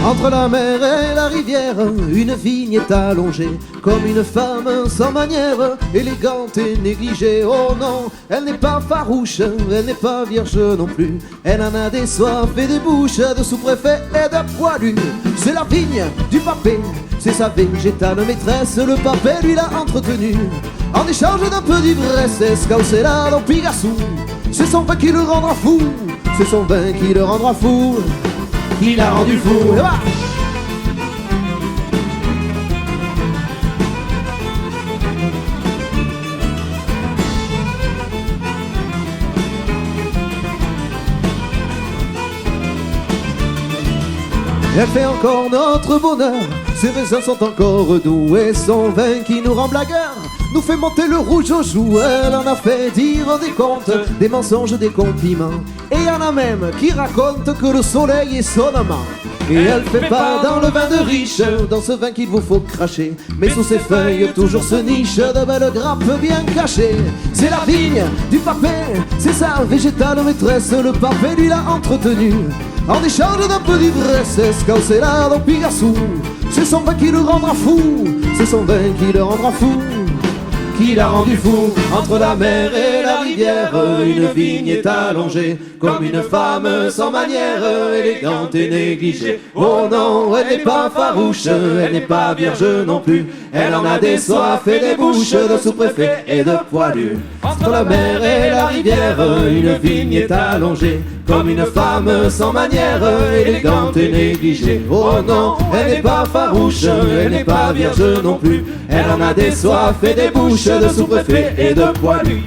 Entre la mer et la rivière, une vigne est allongée, comme une femme sans manière, élégante et négligée. Oh non, elle n'est pas farouche, elle n'est pas vierge non plus. Elle en a des soifs et des bouches, de sous-préfet et de poilus. C'est la vigne du papé, c'est sa végétale maîtresse. Le papé lui l'a entretenue, en échange d'un peu d'ivresse. Escaucela dans Pigassou, c'est son vin qui le rendra fou. C'est son vin qui le rendra fou, qui l'a rendu fou. Elle fait encore notre bonheur, ses raisins sont encore doux, et son vin qui nous rend blagueurs nous fait monter le rouge aux joues. Elle en a fait dire des contes, des mensonges, des compliments, et y en a même qui racontent que le soleil est son amant. Et elle fait pas dans le vin de riche, dans ce vin qu'il vous faut cracher, mais sous ses feuilles toujours se niche de belles grappes bien cachées. C'est la vigne du papé, c'est sa végétale maîtresse. Le papé lui l'a entretenue, en échange d'un peu d'ivresse. Escaucela dans Pigassou, c'est son vin qui le rendra fou. C'est son vin qui le rendra fou, qui l'a rendu fou. Entre la mer et la rivière, une vigne est allongée, comme une femme sans manière, élégante et négligée. Oh non, elle n'est pas farouche, elle n'est pas vierge non plus. Elle en a des soifs et des bouches, de sous-préfet et de poilus. Entre la mer et la rivière, une vigne est allongée, comme une femme sans manière, élégante et négligée. Oh non, elle n'est pas farouche, elle n'est pas vierge non plus. Elle en a des soifs et des bouches, de sous-préfet et de poilus.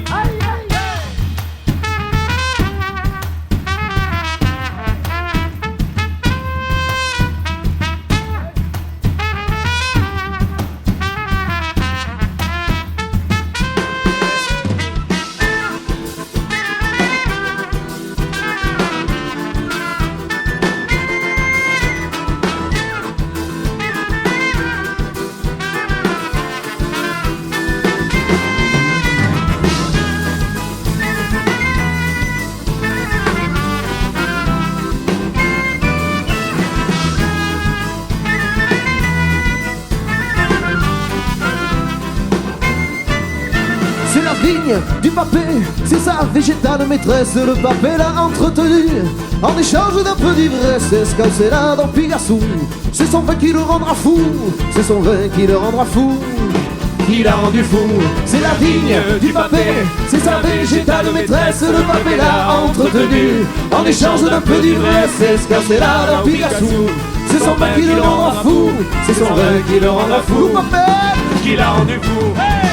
C'est la vigne du papé, c'est sa végétale maîtresse. Le papé l'a entretenue, en échange d'un peu d'ivresse. Escaucela dans Pigassou, c'est son vin qui le rendra fou. C'est son vin qui le rendra fou, qui l'a rendu fou. C'est la vigne du papé, c'est sa végétale maîtresse. Le papé l'a entretenue, en échange d'un peu d'ivresse. Escaucela dans Pigassou, c'est son vin qui le rendra fou. C'est son vin qui le rendra fou, qui l'a rendu fou.